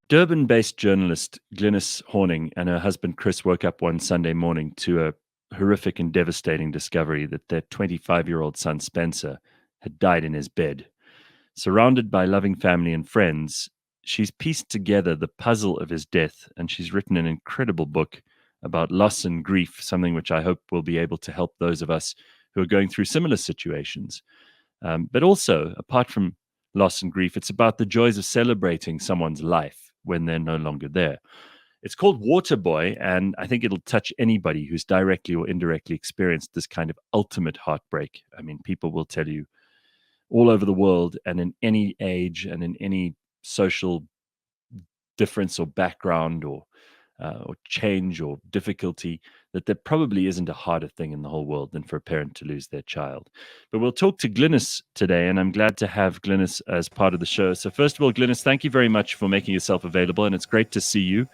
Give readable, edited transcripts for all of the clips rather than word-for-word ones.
Durban-based journalist Glynis Horning and her husband Chris woke up one Sunday morning to a horrific and devastating discovery that their 25-year-old son Spencer had died in his bed. Surrounded by loving family and friends, she's pieced together the puzzle of his death, and she's written an incredible book about loss and grief, something which I hope will be able to help those of us who are going through similar situations. But also, apart from loss and grief, it's about the joys of celebrating someone's life when they're no longer there. It's called Waterboy, and I think it'll touch anybody who's directly or indirectly experienced this kind of ultimate heartbreak. I mean, people will tell you all over the world and in any age and in any social difference or background or change or difficulty, that there probably isn't a harder thing in the whole world than for a parent to lose their child. But we'll talk to Glynis today, and I'm glad to have Glynis as part of the show. So first of all, Glynis, thank you very much for making yourself available, and it's great to see you.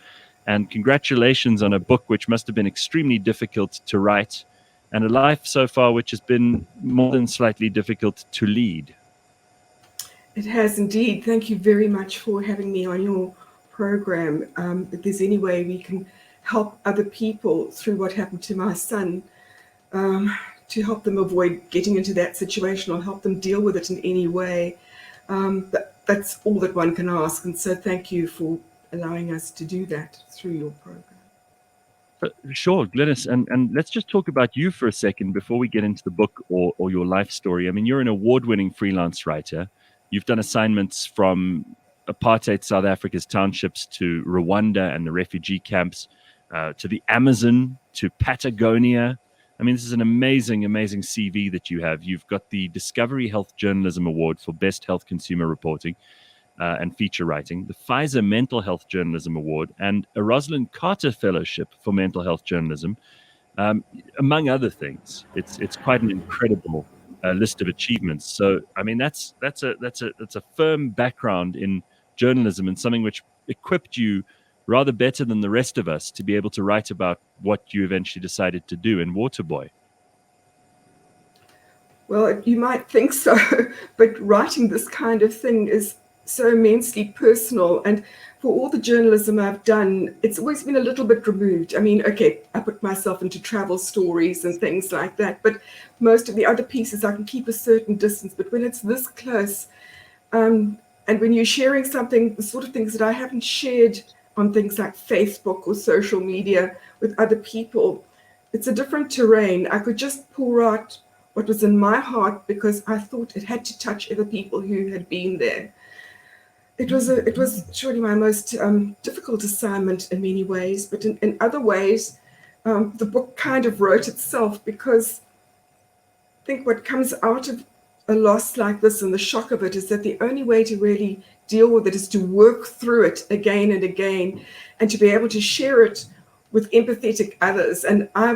And congratulations on a book which must have been extremely difficult to write, and a life so far which has been more than slightly difficult to lead. It has indeed. Thank you very much for having me on your program. If there's any way we can help other people through what happened to my son, to help them avoid getting into that situation or help them deal with it in any way, that's all that one can ask. And so thank you for allowing us to do that through your program. Sure, Glynis, and let's just talk about you for a second before we get into the book or your life story. I mean, you're an award-winning freelance writer. You've done assignments from apartheid South Africa's townships to Rwanda and the refugee camps, to the Amazon, to Patagonia. I mean, this is an amazing, amazing CV that you have. You've got the Discovery Health Journalism Award for Best Health Consumer Reporting and Feature Writing, the Pfizer Mental Health Journalism Award, and a Rosalind Carter Fellowship for Mental Health Journalism, among other things. It's quite an incredible list of achievements. So, I mean, that's a firm background in journalism and something which equipped you rather better than the rest of us to be able to write about what you eventually decided to do in Waterboy. Well, you might think so, but writing this kind of thing is so immensely personal. And for all the journalism I've done, it's always been a little bit removed. I mean, okay, I put myself into travel stories and things like that, but most of the other pieces I can keep a certain distance. But when it's this close, and when you're sharing something, the sort of things that I haven't shared on things like Facebook or social media with other people, it's a different terrain. I could just pour out what was in my heart because I thought it had to touch other people who had been there. It was surely my most difficult assignment in many ways, but in other ways, the book kind of wrote itself, because I think what comes out of a loss like this and the shock of it is that the only way to really deal with it is to work through it again and again, and to be able to share it with empathetic others. And I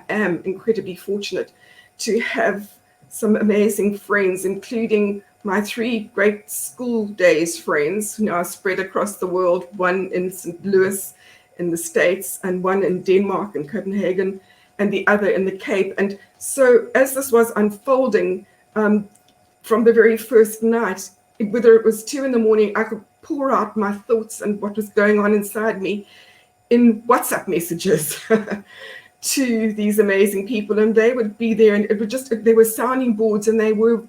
am incredibly fortunate to have some amazing friends, including my 3 great school days friends who are spread across the world, one in St. Louis in the States and one in Denmark and Copenhagen and the other in the Cape. And so as this was unfolding, from the very first night, whether it was 2 a.m, I could pour out my thoughts and what was going on inside me in WhatsApp messages to these amazing people. And they would be there, and they were sounding boards, and they were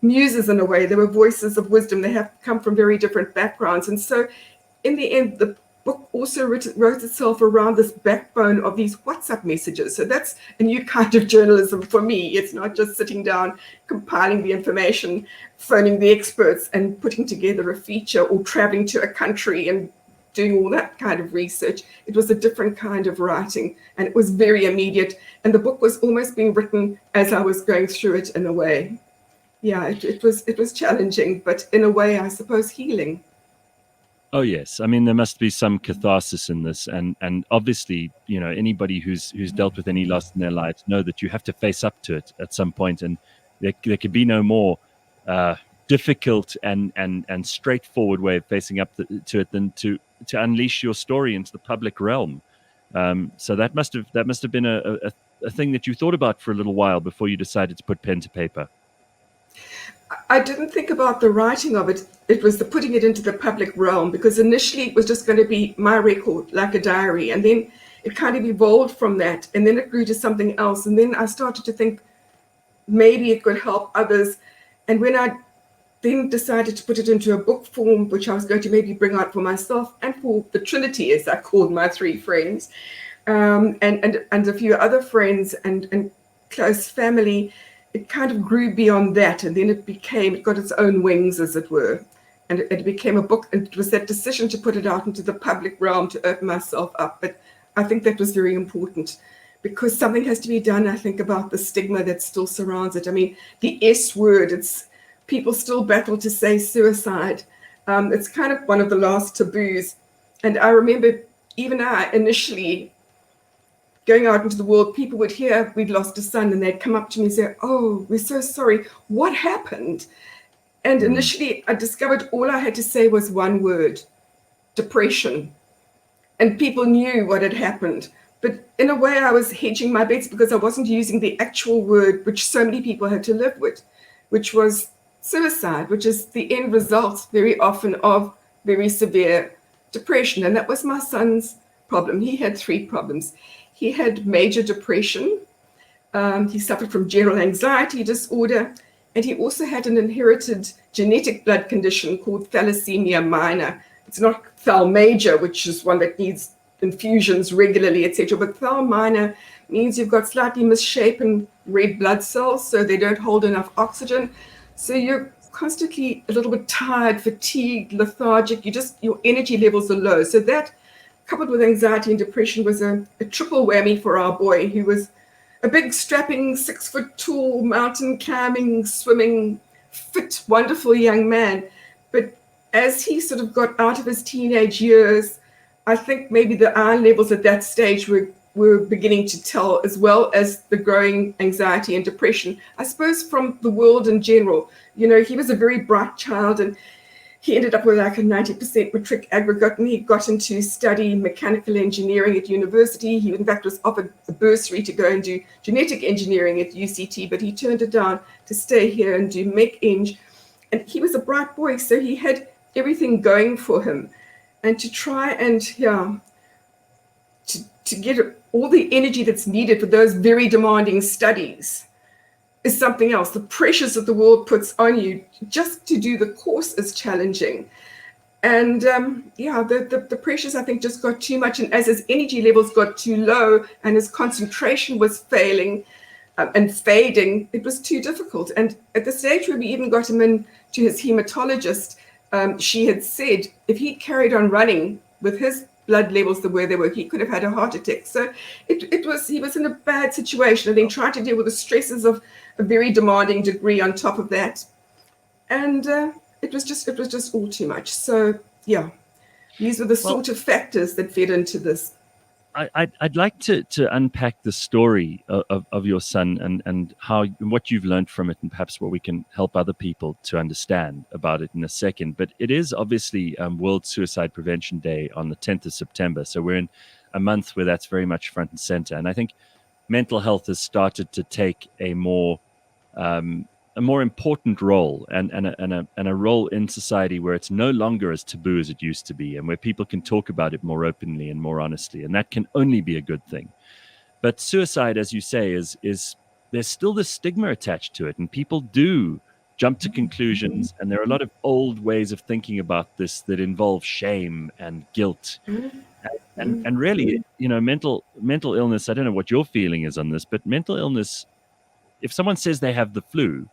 muses in a way. They were voices of wisdom. They have come from very different backgrounds. And so in the end, the book also wrote itself around this backbone of these WhatsApp messages. So that's a new kind of journalism for me. It's not just sitting down, compiling the information, phoning the experts and putting together a feature, or traveling to a country and doing all that kind of research. It was a different kind of writing, and it was very immediate. And the book was almost being written as I was going through it in a way. Yeah, it was challenging, but in a way, I suppose, healing. Oh yes, I mean, there must be some catharsis in this, and obviously, you know, anybody who's dealt with any loss in their lives know that you have to face up to it at some point, and there could be no more difficult and straightforward way of facing up to it than to unleash your story into the public realm. So that must have been a thing that you thought about for a little while before you decided to put pen to paper. I didn't think about the writing of it. It was the putting it into the public realm, because initially it was just going to be my record, like a diary. And then it kind of evolved from that. And then it grew to something else. And then I started to think maybe it could help others. And when I then decided to put it into a book form, which I was going to maybe bring out for myself and for the Trinity, as I called my three friends, and a few other friends and close family, it kind of grew beyond that. And then it got its own wings, as it were. And it became a book. And it was that decision to put it out into the public realm to open myself up. But I think that was very important, because something has to be done, I think, about the stigma that still surrounds it. I mean, the S word, people still battle to say suicide. It's kind of one of the last taboos. And I remember even I initially going out into the world, people would hear we'd lost a son, and they'd come up to me and say, "Oh, we're so sorry. What happened?" And initially I discovered all I had to say was one word: depression. And people knew what had happened. But in a way, I was hedging my bets, because I wasn't using the actual word which so many people had to live with, which was suicide, which is the end result very often of very severe depression. And that was my son's problem. He had three problems. He had major depression. He suffered from general anxiety disorder. And he also had an inherited genetic blood condition called thalassemia minor. It's not thal major, which is one that needs infusions regularly, etc. But thal minor means you've got slightly misshapen red blood cells, so they don't hold enough oxygen. So you're constantly a little bit tired, fatigued, lethargic. Your energy levels are low. So that, coupled with anxiety and depression, was a triple whammy for our boy, who was a big, strapping, 6 foot tall, mountain climbing, swimming, fit, wonderful young man. But as he sort of got out of his teenage years, I think maybe the iron levels at that stage were beginning to tell, as well as the growing anxiety and depression, I suppose, from the world in general. You know, he was a very bright child, and he ended up with like a 90% matric aggregate, and he got into study mechanical engineering at university. He, in fact, was offered a bursary to go and do genetic engineering at UCT, but he turned it down to stay here and do mech eng. And he was a bright boy, so he had everything going for him. And to try and, to get all the energy that's needed for those very demanding studies is something else. The pressures that the world puts on you just to do the course is challenging. And the pressures, I think, just got too much. And as his energy levels got too low and his concentration was failing and fading, it was too difficult. And at the stage where we even got him in to his hematologist, she had said if he carried on running with his blood levels the way they were, he could have had a heart attack. So he was in a bad situation, and then trying to deal with the stresses of a very demanding degree on top of that. And it was just all too much. So yeah, these were the sort of factors that fed into this. I'd like to unpack the story of your son and what you've learned from it, and perhaps what we can help other people to understand about it in a second. But it is obviously World Suicide Prevention Day on the 10th of September. So we're in a month where that's very much front and center. And I think mental health has started to take a more important role and a role in society where it's no longer as taboo as it used to be, and where people can talk about it more openly and more honestly, and that can only be a good thing. But suicide, as you say, is there's still this stigma attached to it, and people do jump to conclusions, and there are a lot of old ways of thinking about this that involve shame and guilt. And really, you know, mental illness, I don't know what your feeling is on this, but mental illness, if someone says they have the flu,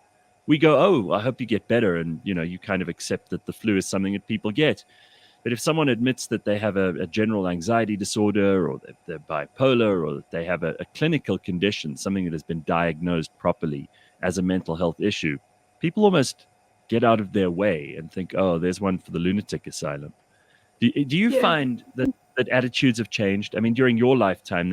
we go, "Oh, I hope you get better." And, you know, you kind of accept that the flu is something that people get. But if someone admits that they have a general anxiety disorder, or that they're bipolar, or that they have a clinical condition, something that has been diagnosed properly as a mental health issue, people almost get out of their way and think, "Oh, there's one for the lunatic asylum." Do you find that attitudes have changed? I mean, during your lifetime,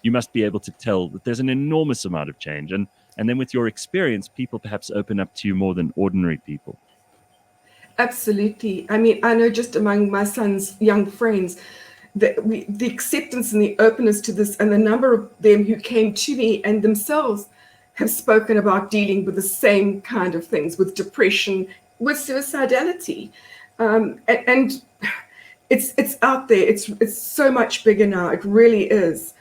you must be able to tell that there's an enormous amount of change. And then with your experience, people perhaps open up to you more than ordinary people. Absolutely. I mean, I know just among my son's young friends, the acceptance and the openness to this, and the number of them who came to me and themselves have spoken about dealing with the same kind of things, with depression, with suicidality. And it's out there. It's so much bigger now. It really is,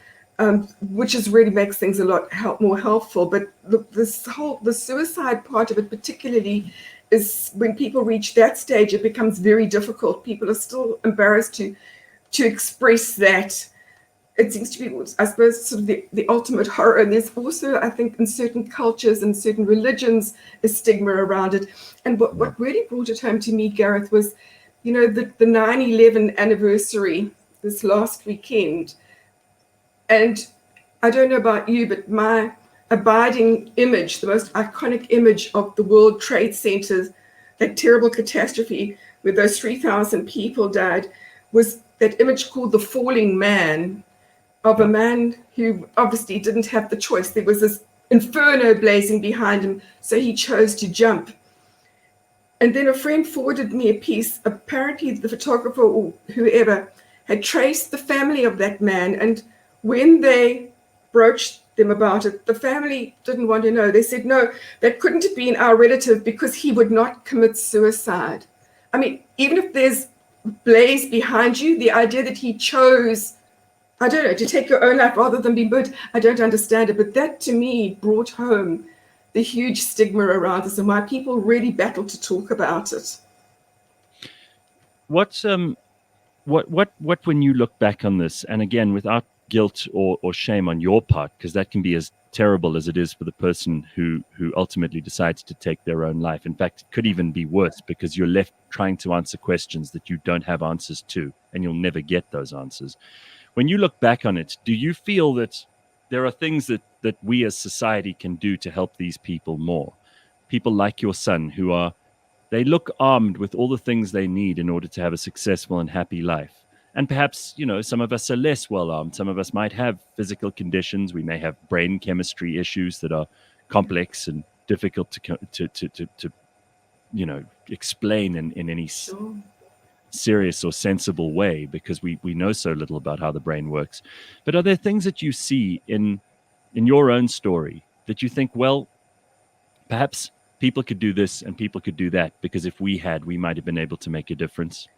which is really makes things a lot more helpful. But the suicide part of it, particularly, is when people reach that stage, it becomes very difficult. People are still embarrassed to express that. It seems to be, I suppose, sort of the ultimate horror. And there's also, I think, in certain cultures and certain religions, a stigma around it. And what really brought it home to me, Gareth, was, you know, the 9/11 anniversary this last weekend. And I don't know about you, but my abiding image, the most iconic image of the World Trade Center, that terrible catastrophe where those 3,000 people died, was that image called the falling man, of a man who obviously didn't have the choice. There was this inferno blazing behind him, so he chose to jump. And then a friend forwarded me a piece. Apparently the photographer or whoever had traced the family of that man, and when they broached them about it, the family didn't want to know. They said, no, that couldn't have been our relative because he would not commit suicide. I mean, even if there's blaze behind you, the idea that he chose, I don't know, to take your own life rather than be burnt, I don't understand it. But that to me brought home the huge stigma around this and why people really battle to talk about it. What when you look back on this, and again, without guilt or shame on your part, because that can be as terrible as it is for the person who ultimately decides to take their own life. In fact, it could even be worse because you're left trying to answer questions that you don't have answers to, and you'll never get those answers. When you look back on it, do you feel that there are things that we as society can do to help these people more? People like your son they look armed with all the things they need in order to have a successful and happy life. And perhaps, you know, some of us are less well armed. Some of us might have physical conditions. We may have brain chemistry issues that are complex and difficult to you know, explain in any serious or sensible way because we know so little about how the brain works. But are there things that you see in your own story that you think, well, perhaps people could do this and people could do that because if we might have been able to make a difference?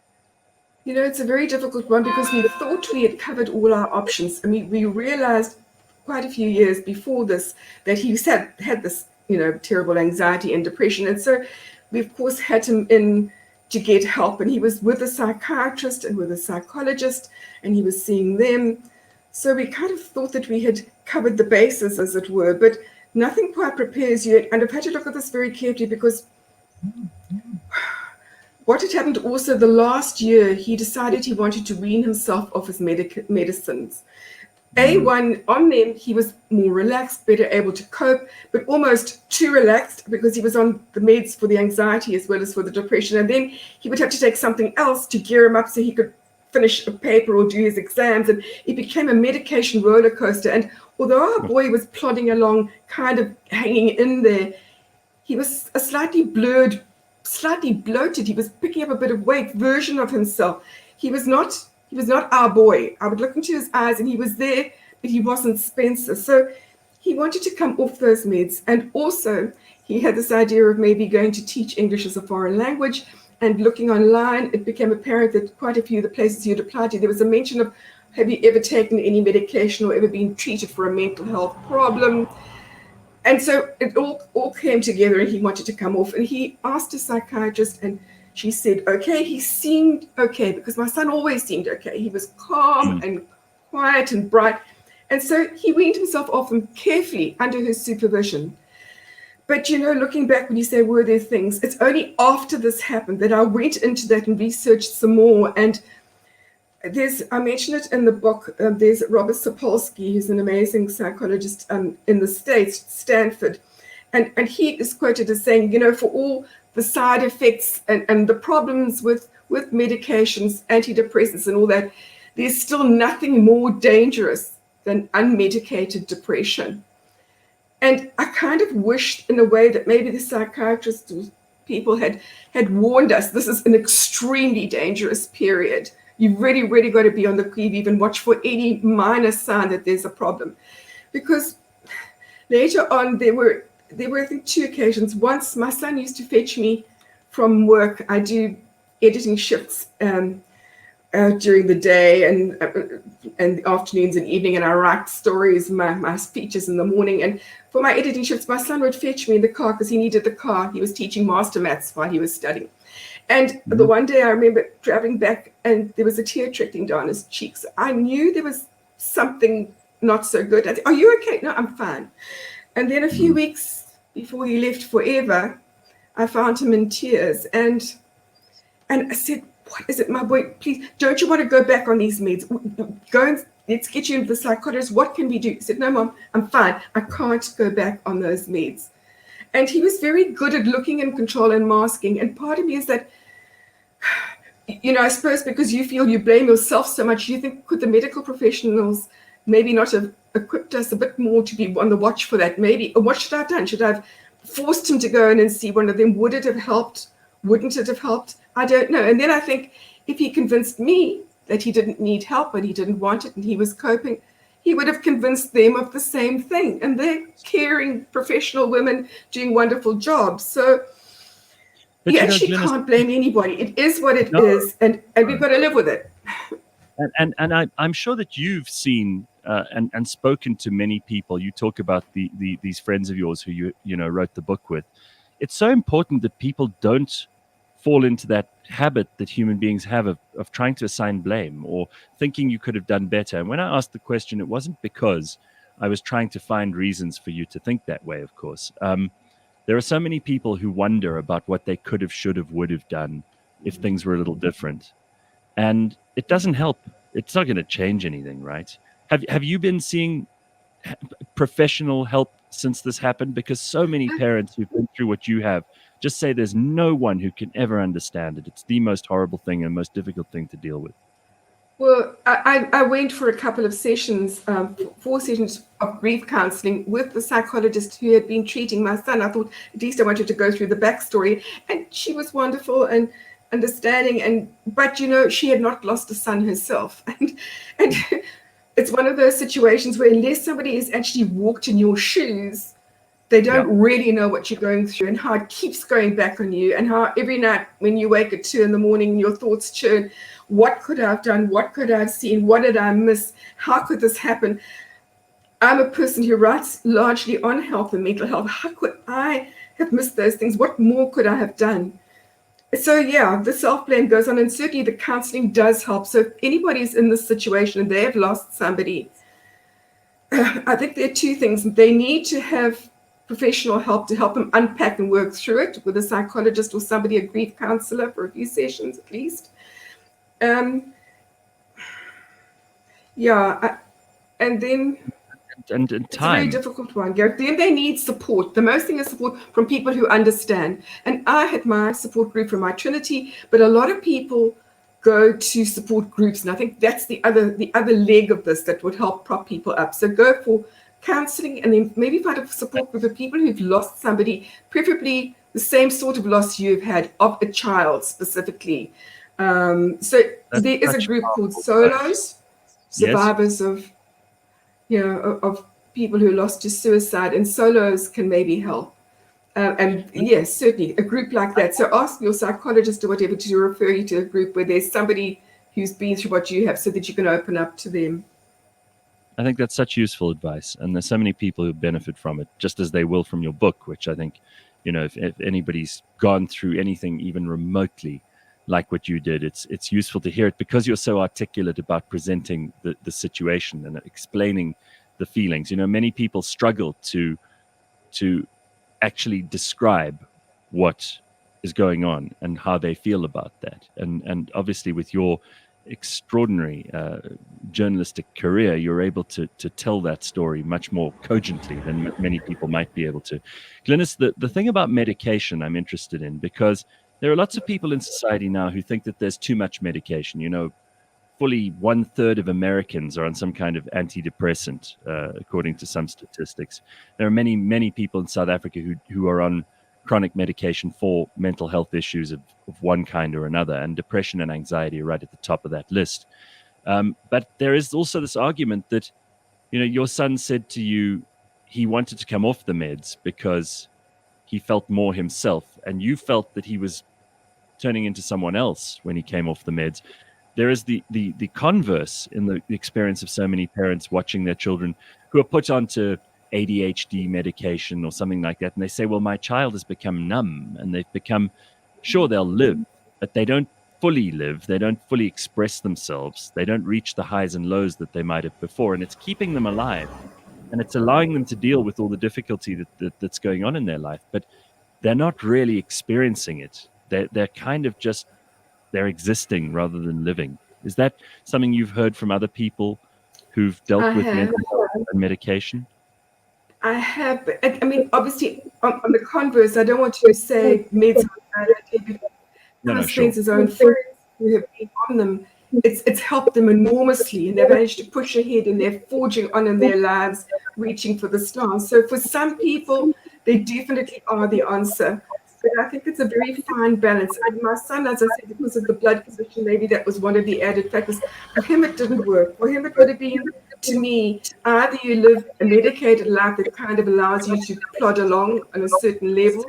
You know, it's a very difficult one because we thought we had covered all our options. I mean, we realized quite a few years before this that he had this, you know, terrible anxiety and depression. And so we, of course, had him in to get help. And he was with a psychiatrist and with a psychologist, and he was seeing them. So we kind of thought that we had covered the bases, as it were, but nothing quite prepares you. And I've had to look at this very carefully because what had happened also the last year, he decided he wanted to wean himself off his medicines. On them, he was more relaxed, better able to cope, but almost too relaxed because he was on the meds for the anxiety as well as for the depression. And then he would have to take something else to gear him up so he could finish a paper or do his exams. And it became a medication roller coaster. And although our boy was plodding along, kind of hanging in there, he was a slightly blurred, slightly bloated. He was picking up a bit of weight version of himself. He was not our boy. I would look into his eyes and he was there, but he wasn't Spencer. So he wanted to come off those meds. And also he had this idea of maybe going to teach English as a foreign language. And looking online, it became apparent that quite a few of the places he had applied to, there was a mention of, have you ever taken any medication or ever been treated for a mental health problem? And so it all came together and he wanted to come off. And he asked a psychiatrist and she said, okay, he seemed okay because my son always seemed okay. He was calm and quiet and bright. And so he weaned himself off them carefully under her supervision. But, you know, looking back when you say, were there things? It's only after this happened that I went into that and researched some more. And I mentioned it in the book, there's Robert Sapolsky, who's an amazing psychologist in the States, Stanford. And he is quoted as saying, you know, for all the side effects and the problems with medications, antidepressants and all that, there's still nothing more dangerous than unmedicated depression. And I kind of wished in a way that maybe the psychiatrists or people had warned us, this is an extremely dangerous period. You've really, really got to be on the qui-vive and watch for any minor sign that there's a problem. Because later on, there were I think 2 occasions. Once my son used to fetch me from work. I do editing shifts during the day and the afternoons and evening, and I write stories, my speeches in the morning. And for my editing shifts, my son would fetch me in the car because he needed the car. He was teaching master maths while he was studying. And the one day I remember driving back, and there was a tear trickling down his cheeks. I knew there was something not so good. I said, "Are you okay?" "No, I'm fine." And then a few weeks before he left forever, I found him in tears, and I said, "What is it, my boy? Please, don't you want to go back on these meds? Go and let's get you into the psychologist. What can we do?" He said, "No, Mom, I'm fine. I can't go back on those meds." And he was very good at looking in control and masking. And part of me is that, I suppose because you feel you blame yourself so much, you think, could the medical professionals maybe not have equipped us a bit more to be on the watch for that? Maybe, or what should I have done? Should I have forced him to go in and see one of them? Would it have helped? Wouldn't it have helped? I don't know. And then I think if he convinced me that he didn't need help and he didn't want it and he was coping, he would have convinced them of the same thing. And they're caring professional women doing wonderful jobs. So But yeah, she can't blame anybody. It is what it is, and we've got to live with it. And I'm sure that you've seen and spoken to many people. You talk about these friends of yours who you wrote the book with. It's so important that people don't fall into that habit that human beings have of trying to assign blame or thinking you could have done better. And when I asked the question, it wasn't because I was trying to find reasons for you to think that way, of course. There are so many people who wonder about what they could have, should have, would have done if things were a little different. And it doesn't help. It's not going to change anything, right? Have you been seeing professional help since this happened? Because so many parents who've been through what you have just say there's no one who can ever understand it. It's the most horrible thing and most difficult thing to deal with. Well, I went for a couple of sessions, 4 sessions of grief counseling with the psychologist who had been treating my son. I thought at least I wanted to go through the backstory, and she was wonderful and understanding. But she had not lost a son herself, and it's one of those situations where unless somebody has actually walked in your shoes, they don't really know what you're going through and how it keeps going back on you, and how every night when you wake at 2 a.m, your thoughts churn. What could I have done? What could I have seen? What did I miss? How could this happen? I'm a person who writes largely on health and mental health. How could I have missed those things? What more could I have done? So yeah, the self-blame goes on, and certainly the counseling does help. So if anybody's in this situation and they have lost somebody, I think there are 2 things. They need to have professional help to help them unpack and work through it with a psychologist or somebody, a grief counselor, for a few sessions at least. And then and it's a very difficult one, Gareth. Then they need support. The most thing is support from people who understand. And I had my support group from my Trinity, but a lot of people go to support groups, and I think that's the other leg of this that would help prop people up. So go for counseling, and then maybe find a support group of people who've lost somebody, preferably the same sort of loss you've had, of a child specifically. So there is a group called Solos, survivors of people who lost to suicide, and Solos can maybe help. And yes, certainly a group like that. So ask your psychologist or whatever to refer you to a group where there's somebody who's been through what you have, so that you can open up to them. I think that's such useful advice, and there's so many people who benefit from it, just as they will from your book, which I think, if anybody's gone through anything even remotely like what you did, it's useful to hear it, because you're so articulate about presenting the situation and explaining the feelings. Many people struggle to actually describe what is going on and how they feel about that. And obviously with your extraordinary journalistic career, you're able to tell that story much more cogently than many people might be able to. Glynis, the thing about medication I'm interested in, because there are lots of people in society now who think that there's too much medication. Fully 1/3 of Americans are on some kind of antidepressant, according to some statistics. There are many, many people in South Africa who are on chronic medication for mental health issues of one kind or another, and depression and anxiety are right at the top of that list. But there is also this argument that, your son said to you he wanted to come off the meds because he felt more himself, and you felt that he was turning into someone else when he came off the meds. There is the converse in the experience of so many parents watching their children who are put onto ADHD medication or something like that, and they say, well, my child has become numb, and they've become, sure, they'll live, but they don't fully live, they don't fully express themselves, they don't reach the highs and lows that they might have before, and it's keeping them alive, and it's allowing them to deal with all the difficulty that's going on in their life, but they're not really experiencing it. They're kind of just, they're existing rather than living. Is that something you've heard from other people who've dealt with mental health and medication? I have. I mean, obviously, on the converse, I don't want to say meds are bad idea, because Spencer's own friends who have been on them, it's helped them enormously, and they've managed to push ahead, and they're forging on in their lives, reaching for the stars. So for some people, they definitely are the answer. But I think it's a very fine balance. And my son, as I said, because of the blood condition, maybe that was one of the added factors. For him, it didn't work. For him, it would have been, to me, either you live a medicated life that kind of allows you to plod along on a certain level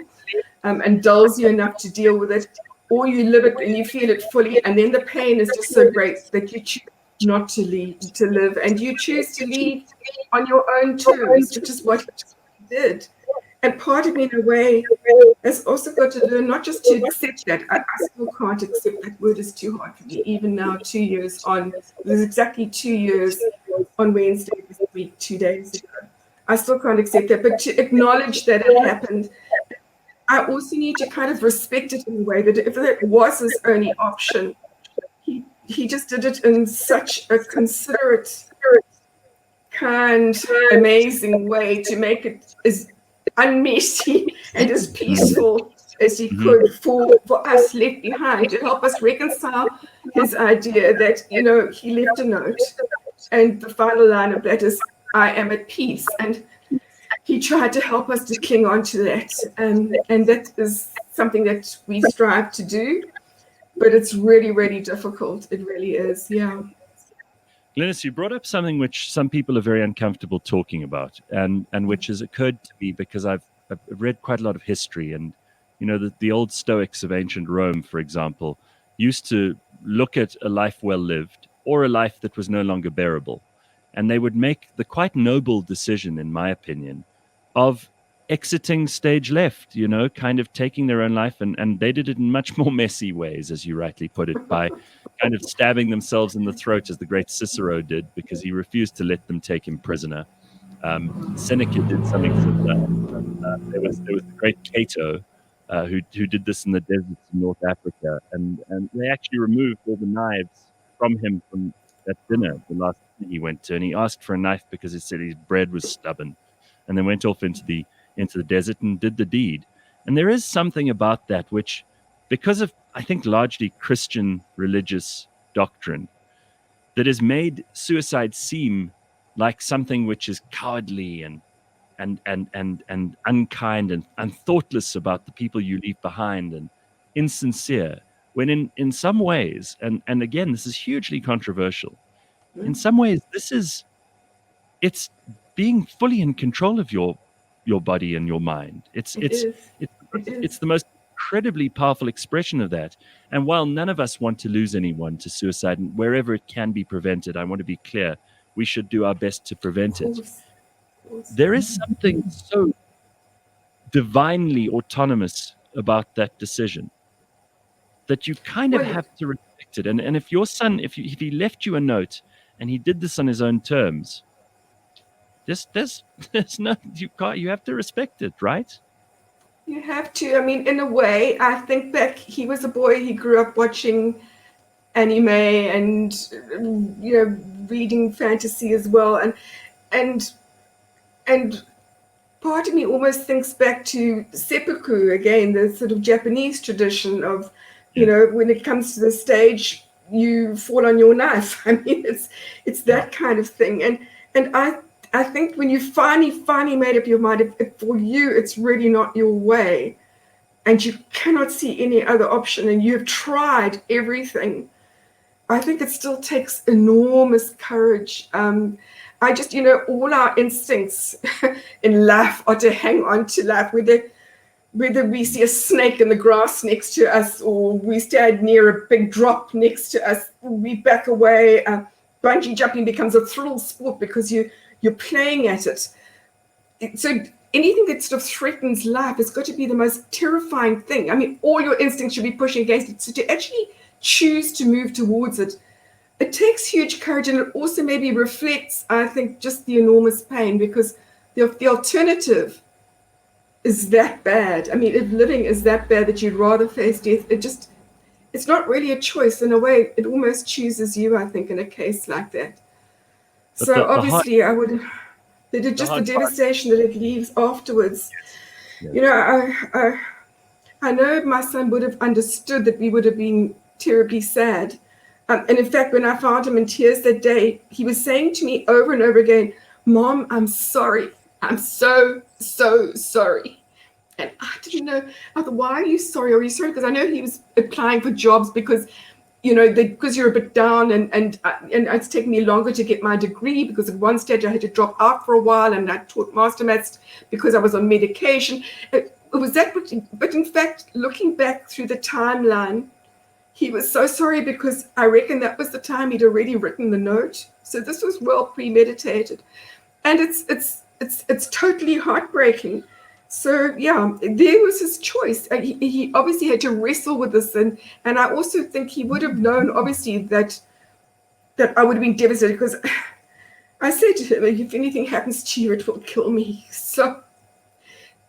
and dulls you enough to deal with it, or you live it and you feel it fully, and then the pain is just so great that you choose not to live, and you choose to leave on your own terms, which is what he did. And part of me, in a way, has also got to learn not just to accept that. I still can't accept that word, is too hard for me. Even now, 2 years on, there's exactly 2 years on Wednesday this week, 2 days ago. I still can't accept that, but to acknowledge that it happened, I also need to kind of respect it in a way that if that was his only option, he just did it in such a considerate, kind, amazing way to make it as unmessy and as peaceful as he could for us left behind, to help us reconcile his idea that, he left a note, and the final line of that is, I am at peace. And he tried to help us to cling on to that. And that is something that we strive to do, but it's really, really difficult. It really is, yeah. Glynis, you brought up something which some people are very uncomfortable talking about, and which has occurred to me because I've read quite a lot of history, and the old Stoics of ancient Rome, for example, used to look at a life well lived or a life that was no longer bearable, and they would make the quite noble decision, in my opinion, of exiting stage left, kind of taking their own life, and they did it in much more messy ways, as you rightly put it, by kind of stabbing themselves in the throat, as the great Cicero did, because he refused to let them take him prisoner. Seneca did something similar. There was the great Cato, who did this in the deserts of North Africa, and they actually removed all the knives from him from that dinner, the last dinner he went to, and he asked for a knife because he said his bread was stubborn, and then went off into the desert and did the deed. And there is something about that which, because of, I think, largely Christian religious doctrine, that has made suicide seem like something which is cowardly and unkind and thoughtless about the people you leave behind, and insincere, when in some ways, and again, this is hugely controversial, in some ways it's being fully in control of your body and your mind. It's the most incredibly powerful expression of that. And while none of us want to lose anyone to suicide, and wherever it can be prevented, I want to be clear, we should do our best to prevent it. There is something so divinely autonomous about that decision that you kind of have to respect it. And if your son, if he left you a note and he did this on his own terms, there's no, you have to respect it, right? You have to. I mean, in a way, I think back, he was a boy, he grew up watching anime and, reading fantasy as well. And part of me almost thinks back to seppuku again, the sort of Japanese tradition of, when it comes to the stage, you fall on your knife. I mean, it's that kind of thing. And I think when you finally made up your mind, if for you it's really not your way, and you cannot see any other option, and you've tried everything, I think it still takes enormous courage. I just, all our instincts in life are to hang on to life, whether we see a snake in the grass next to us, or we stand near a big drop next to us, we back away. Bungee jumping becomes a thrill sport because you're playing at it. So anything that sort of threatens life has got to be the most terrifying thing. I mean, all your instincts should be pushing against it. So to actually choose to move towards it, it takes huge courage, and it also maybe reflects, I think, just the enormous pain, because the alternative is that bad. I mean, if living is that bad that you'd rather face death, it's not really a choice. In a way, it almost chooses you, I think, in a case like that. But So the obviously, I would, just the hard part, devastation that it leaves afterwards. yes. I know my son would have understood that we would have been terribly sad. And in fact, when I found him in tears that day, he was saying to me over and over again, "Mom, I'm sorry. I'm so, so sorry." And I didn't know. I thought, why are you sorry? Are you sorry? Because I know he was applying for jobs because, because you're a bit down, and it's taken me longer to get my degree, because at one stage I had to drop out for a while, and I taught master maths because I was on medication. It was that, but in fact, looking back through the timeline, he was so sorry because I reckon that was the time he'd already written the note. So this was well premeditated, and it's totally heartbreaking. So yeah, there was his choice. He obviously had to wrestle with this, and I also think he would have known, obviously, that I would have been devastated, because I said to him, "If anything happens to you, it will kill me." So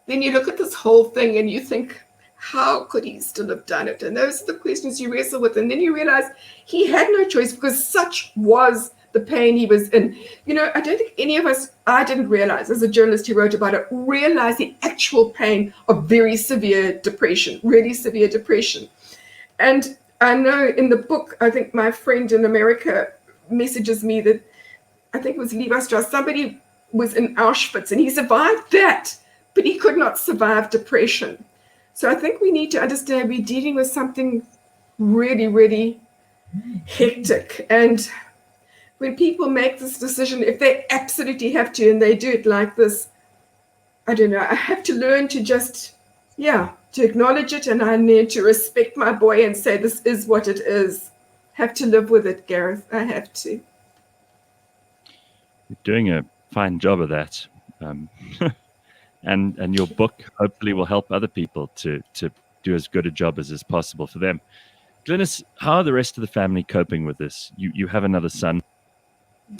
then you look at this whole thing and you think, how could he still have done it? And those are the questions you wrestle with. And then you realize he had no choice, because such was the pain he was in. I don't think any of us, I didn't realize, as a journalist who wrote about it, realize the actual pain of very severe depression, really severe depression. And I know in the book, I think my friend in America messages me that, I think it was Levi Strauss, somebody was in Auschwitz and he survived that, but he could not survive depression. So I think we need to understand we're dealing with something really, really hectic. And when people make this decision, if they absolutely have to, and they do it like this, I don't know, I have to learn to just, to acknowledge it, and I need to respect my boy and say, this is what it is. Have to live with it, Gareth. I have to. You're doing a fine job of that. And your book hopefully will help other people to do as good a job as is possible for them. Glynis, how are the rest of the family coping with this? You have another son.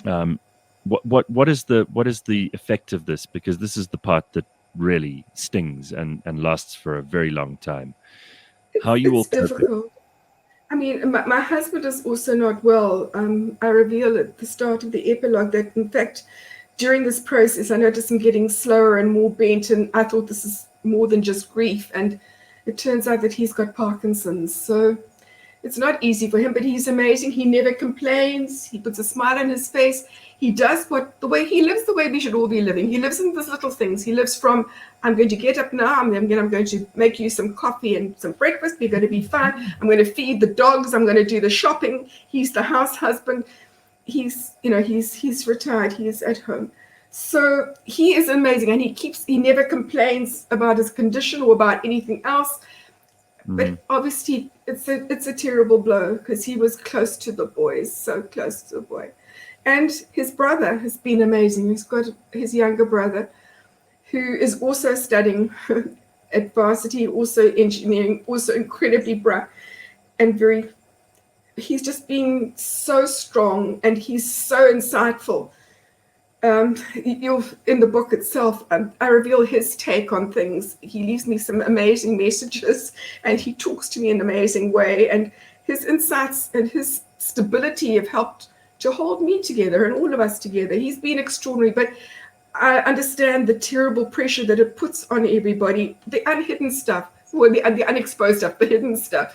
What is the effect of this? Because this is the part that really stings and lasts for a very long time. How are you all coping? Difficult. I mean, my husband is also not well. I reveal at the start of the epilogue that, in fact, during this process, I noticed him getting slower and more bent, and I thought this is more than just grief. And it turns out that he's got Parkinson's. So it's not easy for him, but he's amazing. He never complains. He puts a smile on his face. He does the way he lives, the way we should all be living. He lives in these little things. He lives from, I'm going to get up now, I'm going to make you some coffee and some breakfast. We're going to be fine. I'm going to feed the dogs. I'm going to do the shopping. He's the house husband. He's retired. He is at home. So he is amazing, and he never complains about his condition or about anything else. But obviously it's a terrible blow, because he was close to the boys, so close to the boy. And his brother has been amazing. He's got his younger brother, who is also studying at varsity, also engineering, also incredibly bright and he's just been so strong, and he's so insightful. In the book itself, I reveal his take on things. He leaves me some amazing messages, and he talks to me in an amazing way. And his insights and his stability have helped to hold me together and all of us together. He's been extraordinary, but I understand the terrible pressure that it puts on everybody, the unhidden stuff, or the unexposed stuff, the hidden stuff.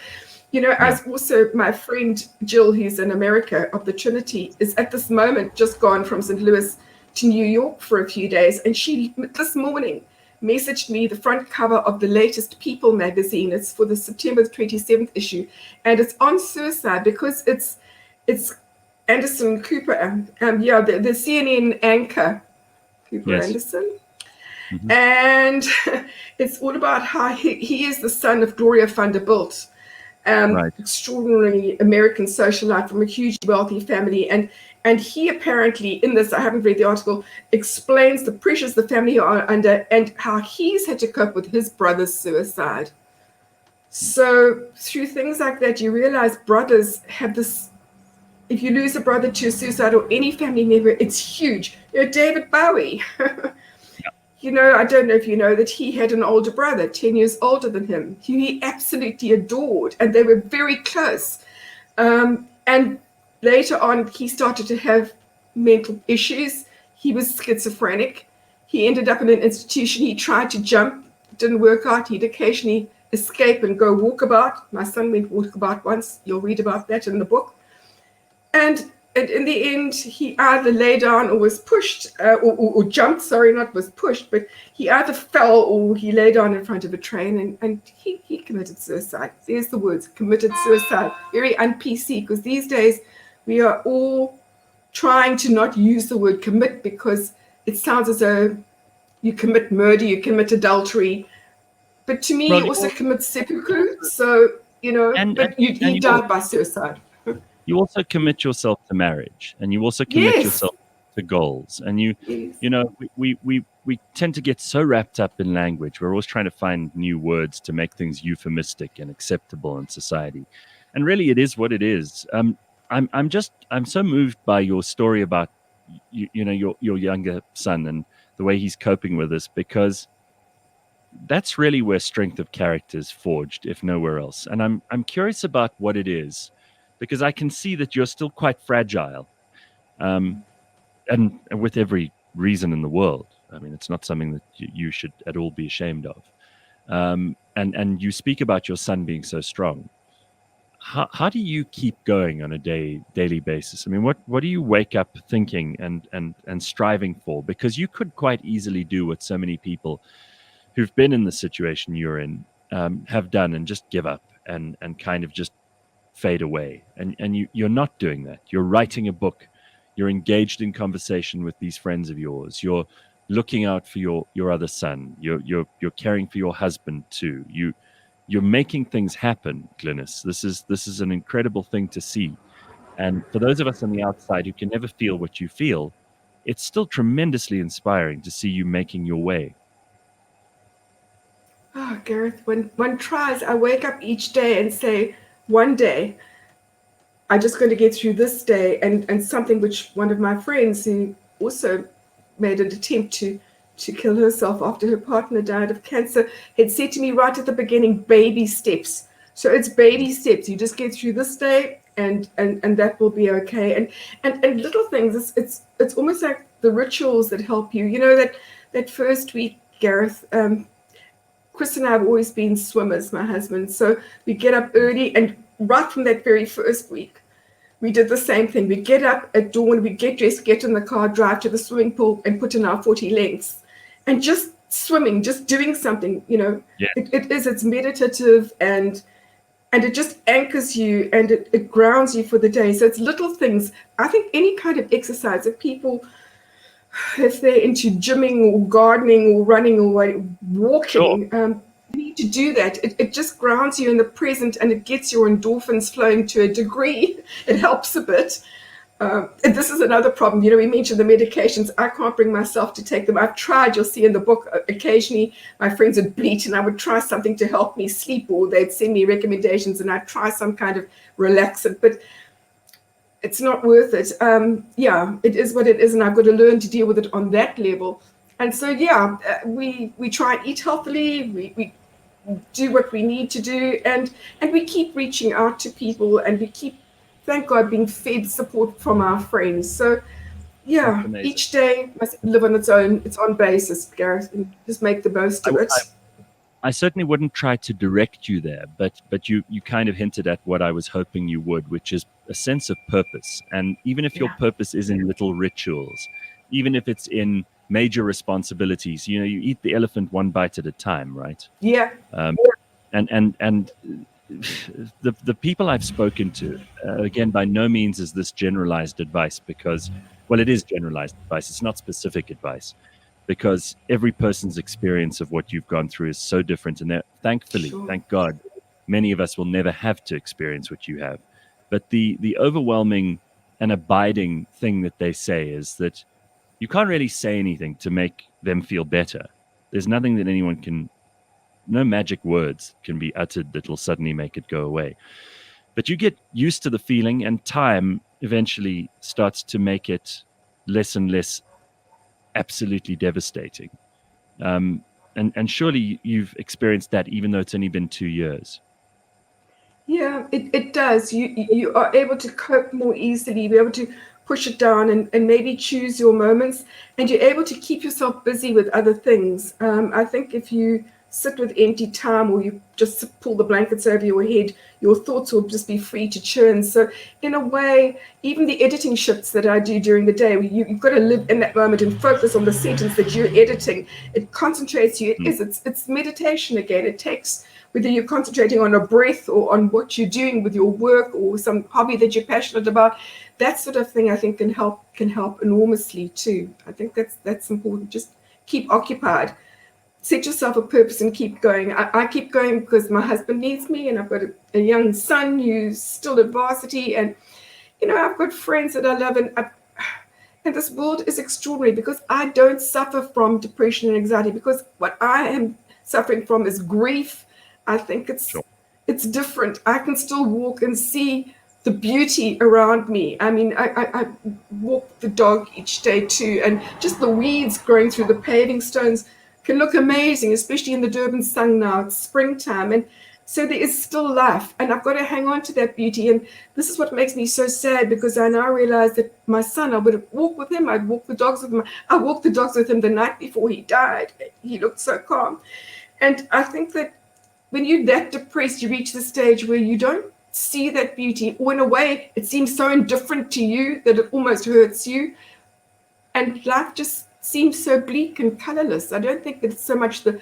As also my friend Jill, who's in America, of the Trinity, is at this moment just gone from St. Louis to New York for a few days. And she, this morning, messaged me the front cover of the latest People magazine. It's for the September 27th issue. And it's on suicide, because it's Anderson Cooper, the CNN anchor, Cooper Yes. Anderson. Mm-hmm. And it's all about how he is the son of Gloria Vanderbilt, Right. extraordinary American socialite from a hugely wealthy family. And he apparently, in this, I haven't read the article, explains the pressures the family are under and how he's had to cope with his brother's suicide. So through things like that, you realize brothers have this. If you lose a brother to suicide or any family member, it's huge. David Bowie. I don't know if you know that he had an older brother, 10 years older than him, who he absolutely adored, and they were very close. And later on, he started to have mental issues. He was schizophrenic. He ended up in an institution. He tried to jump, didn't work out. He'd occasionally escape and go walkabout. My son went walkabout once. You'll read about that in the book. And in the end, he either lay down or was pushed, or jumped, not was pushed, but he either fell or he lay down in front of a train and he committed suicide. There's the words, committed suicide. Very un-PC, because these days we are all trying to not use the word commit because it sounds as though you commit murder, you commit adultery. But to me, you also commit seppuku. So, but he died by suicide. You also commit yourself to marriage, and you also commit yourself to goals. And we tend to get so wrapped up in language. We're always trying to find new words to make things euphemistic and acceptable in society. And really, it is what it is. I'm so moved by your story about your younger son and the way he's coping with this, because that's really where strength of character is forged, if nowhere else. And I'm curious about what it is, because I can see that you're still quite fragile, and with every reason in the world. I mean, it's not something that you should at all be ashamed of. And you speak about your son being so strong. How do you keep going on a daily basis? I mean, what do you wake up thinking and striving for? Because you could quite easily do what so many people who've been in the situation you're in have done, and just give up and kind of just fade away. And you're not doing that. You're writing a book. You're engaged in conversation with these friends of yours. You're looking out for your other son. You're caring for your husband too. You're making things happen, Glynis. This is an incredible thing to see. And for those of us on the outside who can never feel what you feel, it's still tremendously inspiring to see you making your way. Oh, Gareth, when one tries, I wake up each day and say, one day, I'm just going to get through this day. And something which one of my friends, who also made an attempt to kill herself after her partner died of cancer, had said to me right at the beginning, baby steps. So it's baby steps. You just get through this day and that will be okay. And little things, it's almost like the rituals that help you. That first week, Gareth, Chris and I have always been swimmers, my husband. So we get up early, and right from that very first week, we did the same thing. We get up at dawn, we get dressed, get in the car, drive to the swimming pool and put in our 40 lengths. And just swimming, just doing something, it's meditative and it just anchors you and it grounds you for the day. So it's little things. I think any kind of exercise, if they're into gymming or gardening or running or walking, you need to do that. It just grounds you in the present and it gets your endorphins flowing to a degree. It helps a bit. And this is another problem. We mentioned the medications. I can't bring myself to take them. I've tried. You'll see in the book, occasionally my friends would bleat and I would try something to help me sleep, or they'd send me recommendations and I'd try some kind of relaxant. But it's not worth it. It is what it is, and I've got to learn to deal with it on that level. And so, we try and eat healthily. We do what we need to do, and we keep reaching out to people, and we keep, thank God, being fed support from our friends. So, each day must live on its own basis, Gareth, and just make the most of it. I certainly wouldn't try to direct you there, but you kind of hinted at what I was hoping you would, which is a sense of purpose. And even if your purpose is in little rituals, even if it's in major responsibilities, you eat the elephant one bite at a time, right? Yeah. And the people I've spoken to, again, by no means is this generalized advice because, well, it is generalized advice. It's not specific advice because every person's experience of what you've gone through is so different. And that, thankfully, Sure. thank God, many of us will never have to experience what you have. But the overwhelming and abiding thing that they say is that you can't really say anything to make them feel better. There's nothing that anyone can, no magic words can be uttered that will suddenly make it go away. But you get used to the feeling, and time eventually starts to make it less and less absolutely devastating. And surely you've experienced that, even though it's only been 2 years. Yeah, it does. You are able to cope more easily, be able to push it down and maybe choose your moments, and you're able to keep yourself busy with other things. I think if you sit with empty time or you just pull the blankets over your head, your thoughts will just be free to churn. So in a way, even the editing shifts that I do during the day, you've got to live in that moment and focus on the sentence that you're editing. It concentrates you. It's meditation again. It takes, whether you're concentrating on a breath or on what you're doing with your work or some hobby that you're passionate about, that sort of thing I think can help enormously too. I think that's important. Just keep occupied. Set yourself a purpose and keep going. I keep going because my husband needs me, and I've got a young son who's still at varsity, and I've got friends that I love, and this world is extraordinary because I don't suffer from depression and anxiety, because what I am suffering from is grief. I think it's different. I can still walk and see the beauty around me. I mean, I walk the dog each day too, and just the weeds growing through the paving stones can look amazing, especially in the Durban sun now. It's springtime, and so there is still life, and I've got to hang on to that beauty. And this is what makes me so sad, because I now realize that my son, I would walk with him, I'd walk the dogs with him. I walked the dogs with him the night before he died. He looked so calm. And I think that when you're that depressed, you reach the stage where you don't see that beauty, or in a way, it seems so indifferent to you that it almost hurts you. And life just seems so bleak and colorless. I don't think that it's so much the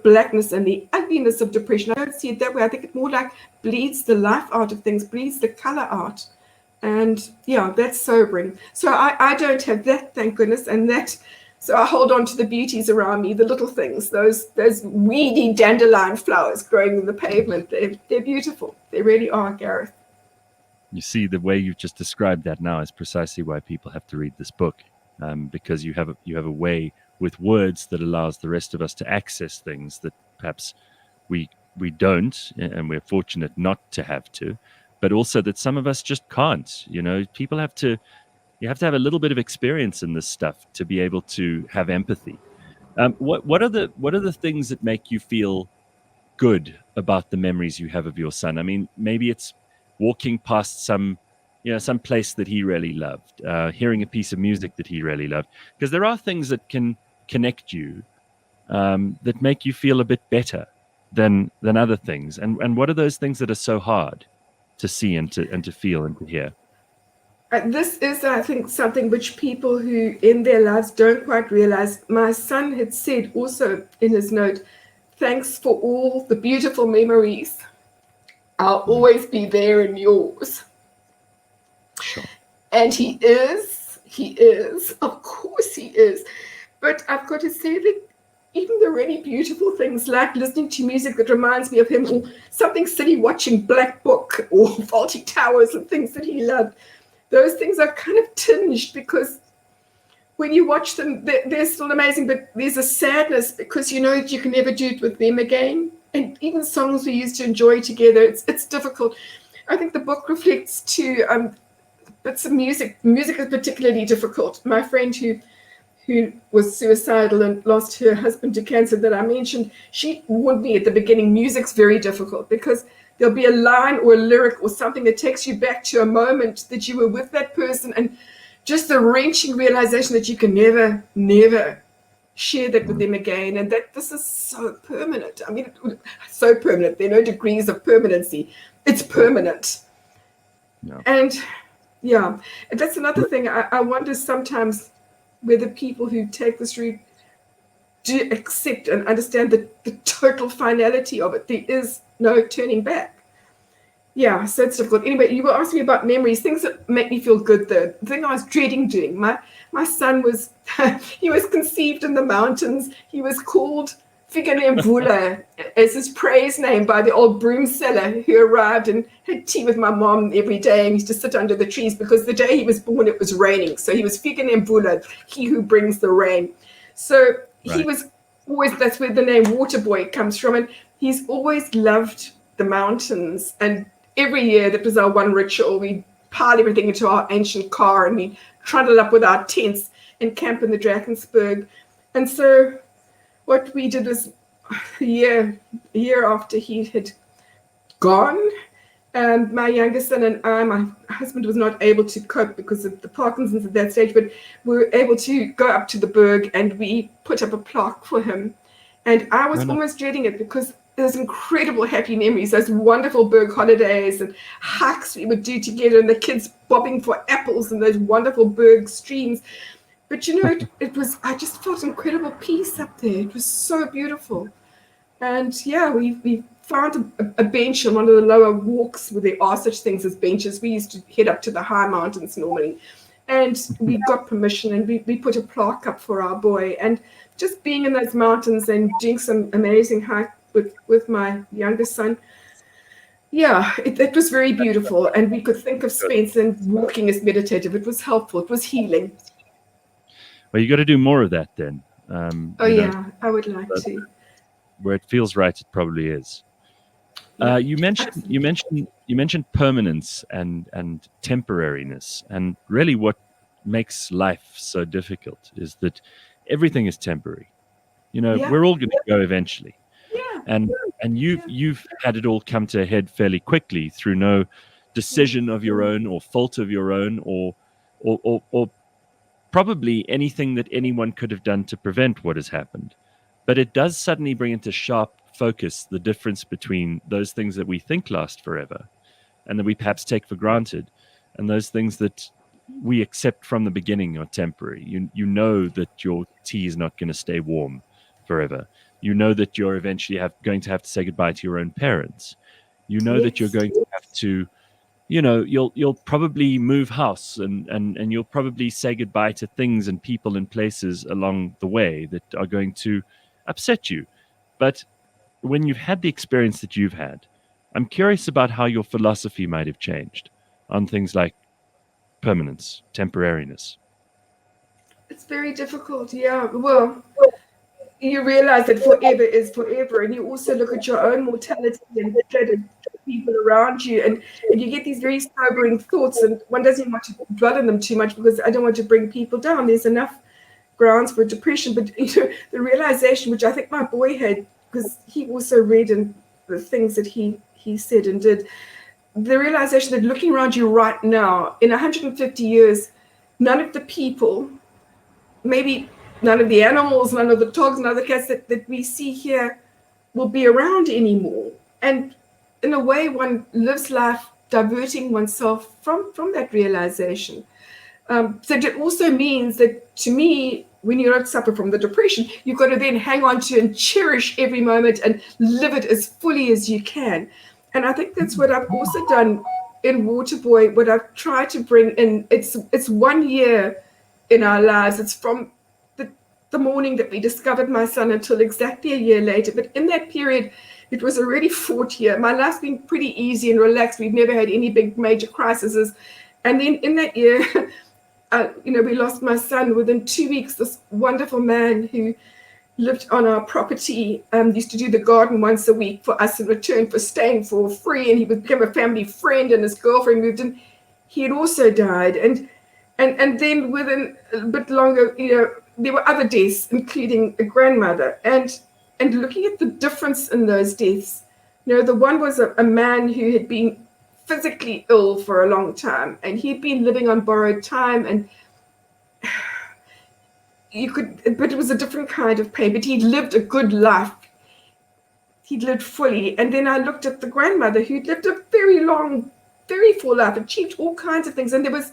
blackness and the ugliness of depression. I don't see it that way. I think it more like bleeds the life out of things, bleeds the color out. And yeah, that's sobering. So I don't have that, thank goodness. And that, so I hold on to the beauties around me, the little things, those weedy dandelion flowers growing in the pavement. They're beautiful. They really are, Gareth. You see, the way you've just described that now is precisely why people have to read this book, because you have a way with words that allows the rest of us to access things that perhaps we don't, and we're fortunate not to have to, but also that some of us just can't. People you have to have a little bit of experience in this stuff to be able to have empathy. What are the things that make you feel good about the memories you have of your son? I mean, maybe it's walking past some place that he really loved, hearing a piece of music that he really loved, because there are things that can connect you, that make you feel a bit better than other things. And what are those things that are so hard to see and to feel and to hear? This is, I think, something which people who in their lives don't quite realize. My son had said also in his note, "Thanks for all the beautiful memories. I'll always be there in yours." Sure. And he is, of course he is. But I've got to say that even the really beautiful things, like listening to music that reminds me of him, or something silly, watching Black Book or Faulty Towers and things that he loved, those things are kind of tinged, because when you watch them, they're still amazing, but there's a sadness because you know that you can never do it with them again. And even songs we used to enjoy together, it's difficult. I think the book reflects too bits of music. Music is particularly difficult. My friend who was suicidal and lost her husband to cancer that I mentioned, she warned me at the beginning, music's very difficult because there'll be a line or a lyric or something that takes you back to a moment that you were with that person, and just the wrenching realization that you can never share that with them again, and that this is so permanent. I mean, so permanent. There are no degrees of permanency. It's permanent. Yeah. And yeah, and that's another thing. I wonder sometimes whether people who take this route do accept and understand the total finality of it. There is no turning back. Yeah, so it's difficult. Anyway, you were asking me about memories, things that make me feel good though. The thing I was dreading doing, my son was, he was conceived in the mountains. He was called Figanemvula as his praise name by the old broom seller who arrived and had tea with my mom every day and used to sit under the trees because the day he was born it was raining. So he was Figanemvula, he who brings the rain. So he was always, that's where the name Waterboy comes from. And he's always loved the mountains. And every year, that was our one ritual. We pile everything into our ancient car and we trundle up with our tents and camp in the Drakensberg. And so what we did was a year after he had gone, my youngest son and I, my husband was not able to cope because of the Parkinson's at that stage, but we were able to go up to the Berg and we put up a plaque for him. And I was almost dreading it because there's incredible happy memories, those wonderful Berg holidays and hikes we would do together and the kids bobbing for apples and those wonderful Berg streams. But you know, it was, I just felt incredible peace up there. It was so beautiful. And yeah, we found a bench on one of the lower walks where there are such things as benches. We used to head up to the high mountains normally. And we got permission and we put a plaque up for our boy. And just being in those mountains and doing some amazing hike with my youngest son, yeah, it was very beautiful. And we could think of Spence and walking as meditative. It was helpful. It was healing. Well, you got to do more of that then. I would like to. Where it feels right, it probably is. Yeah. You mentioned permanence and temporariness, and really what makes life so difficult is that everything is temporary. You know, we're all going to go eventually. Yeah. And you've had it all come to a head fairly quickly through no decision of your own or fault of your own or probably anything that anyone could have done to prevent what has happened. But it does suddenly bring into sharp focus the difference between those things that we think last forever and that we perhaps take for granted and those things that we accept from the beginning are temporary. You know that your tea is not going to stay warm forever. You know that you're eventually going to have to say goodbye to your own parents. You know that you're going to have to, you know, you'll probably move house and you'll probably say goodbye to things and people and places along the way that are going to upset you. But when you've had the experience that you've had, I'm curious about how your philosophy might have changed on things like permanence, temporariness. It's very difficult, yeah. Well, you realize that forever is forever, and you also look at your own mortality and the people around you, and you get these very sobering thoughts, and one doesn't want to dwell on them too much because I don't want to bring people down. There's enough grounds for depression, but you know, the realization, which I think my boy had, because he also read in the things that he said and did, the realization that looking around you right now, in 150 years, none of the people, maybe none of the animals, none of the dogs, none of the cats that we see here will be around anymore. And in a way, one lives life diverting oneself from that realization. So it also means that, to me, when you don't suffer from the depression, you've got to then hang on to and cherish every moment and live it as fully as you can. And I think that's what I've also done in Waterboy, what I've tried to bring in. It's 1 year in our lives. It's from the morning that we discovered my son until exactly a year later. But in that period, it was already 4th year. My life's been pretty easy and relaxed. We've never had any big major crises. And then in that year, we lost my son within 2 weeks. This wonderful man who lived on our property used to do the garden once a week for us in return for staying for free. And he became a family friend, and his girlfriend moved in. He had also died. And then within a bit longer, there were other deaths, including a grandmother. And looking at the difference in those deaths, the one was a man who had been physically ill for a long time, and he'd been living on borrowed time, and but it was a different kind of pain, but he'd lived a good life. He'd lived fully. And then I looked at the grandmother who'd lived a very long, very full life, achieved all kinds of things. And there was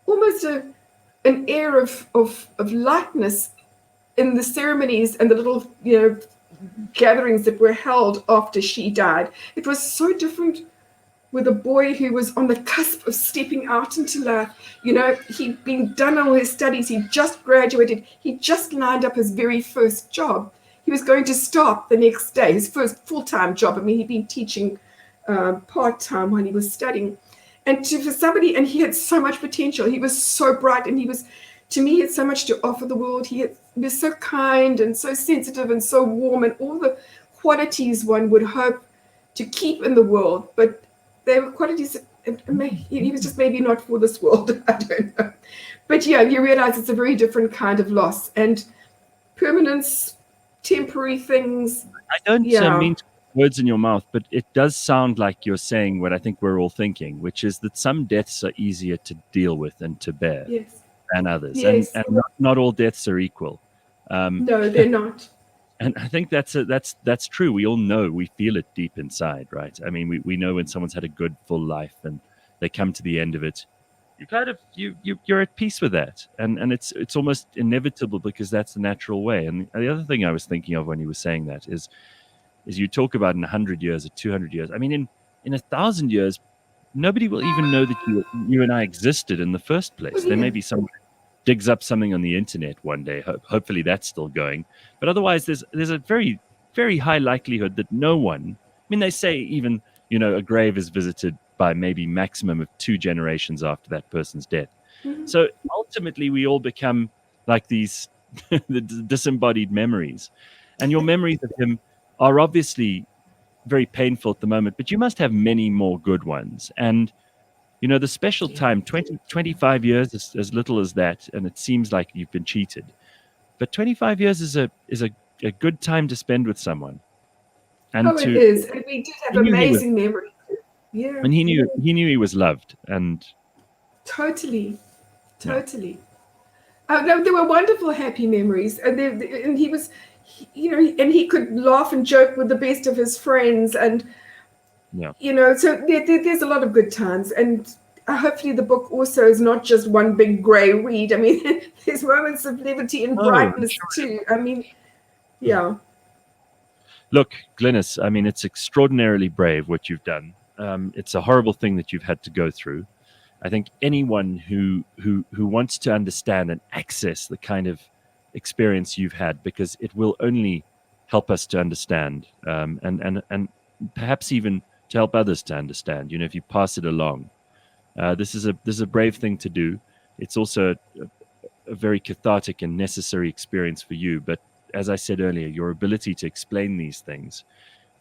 almost an air of lightness in the ceremonies and the little, gatherings that were held after she died, it was so different with a boy who was on the cusp of stepping out into life. He'd been done all his studies, he just graduated, he just lined up his very first job. He was going to start the next day, his first full-time job. I mean, he'd been teaching part-time when he was studying. And for somebody, and he had so much potential. He was so bright, and to me, he had so much to offer the world. He was so kind and so sensitive and so warm, and all the qualities one would hope to keep in the world. But they were qualities he was just maybe not for this world. I don't know. But yeah, you realize it's a very different kind of loss, and permanence, temporary things. I don't mean to put words in your mouth, but it does sound like you're saying what I think we're all thinking, which is that some deaths are easier to deal with and to bear than others. Yes. And not all deaths are equal. No, they're not. And I think that's true. We all know, we feel it deep inside, right? I mean, we know when someone's had a good, full life and they come to the end of it. You kind of you're at peace with that, and it's almost inevitable because that's the natural way. And the other thing I was thinking of when you were saying that is you talk about in 100 years or 200 years. I mean, in 1,000 years, nobody will even know that you and I existed in the first place. There may be someone digs up something on the internet one day. Hopefully that's still going. But otherwise, there's a very, very high likelihood that no one, I mean, they say even, a grave is visited by maybe maximum of 2 generations after that person's death. Mm-hmm. So ultimately, we all become like these the disembodied memories. And your memories of him are obviously very painful at the moment, but you must have many more good ones. And the special time, 25 years is as little as that, and it seems like you've been cheated. But 25 years is a good time to spend with someone. And it is. And we did have amazing memories. Yeah. And he knew he was loved. And totally. Oh, no, there were wonderful, happy memories. And he was, and he could laugh and joke with the best of his friends. And so there's a lot of good times, and hopefully the book also is not just one big grey read. I mean, there's moments of levity and brightness too. I mean, yeah. Look, Glynis, I mean, it's extraordinarily brave what you've done. It's a horrible thing that you've had to go through. I think anyone who wants to understand and access the kind of experience you've had, because it will only help us to understand, and perhaps even to help others to understand, if you pass it along. This is a brave thing to do. It's also a very cathartic and necessary experience for you. But as I said earlier, your ability to explain these things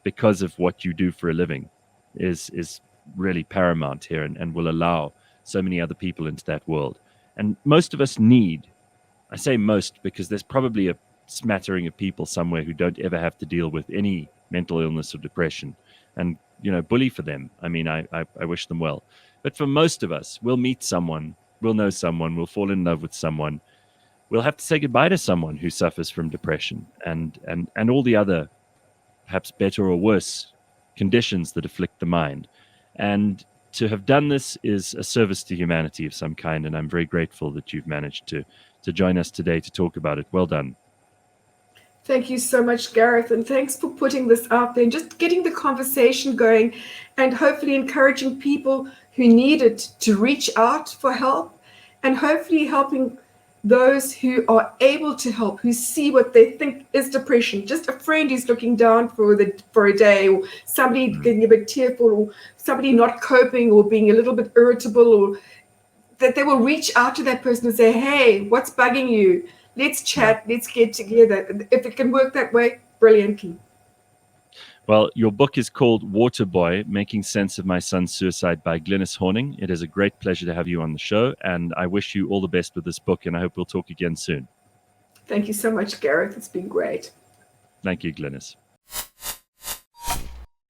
because of what you do for a living is really paramount here, and will allow so many other people into that world. And most of us I say most because there's probably a smattering of people somewhere who don't ever have to deal with any mental illness or depression. And bully for them. I mean, I wish them well. But for most of us, we'll meet someone, we'll know someone, we'll fall in love with someone. We'll have to say goodbye to someone who suffers from depression and all the other, perhaps better or worse, conditions that afflict the mind. And to have done this is a service to humanity of some kind. And I'm very grateful that you've managed to join us today to talk about it. Well done. Thank you so much, Gareth, and thanks for putting this out there and just getting the conversation going, and hopefully encouraging people who need it to reach out for help, and hopefully helping those who are able to help, who see what they think is depression, just a friend who's looking down for a day, or somebody getting a bit tearful, or somebody not coping or being a little bit irritable, or that they will reach out to that person and say, hey, what's bugging you? Let's chat, let's get together. If it can work that way, brilliantly. Well, your book is called Waterboy, Making Sense of My Son's Suicide by Glynis Horning. It is a great pleasure to have you on the show, and I wish you all the best with this book, and I hope we'll talk again soon. Thank you so much, Gareth. It's been great. Thank you, Glynis.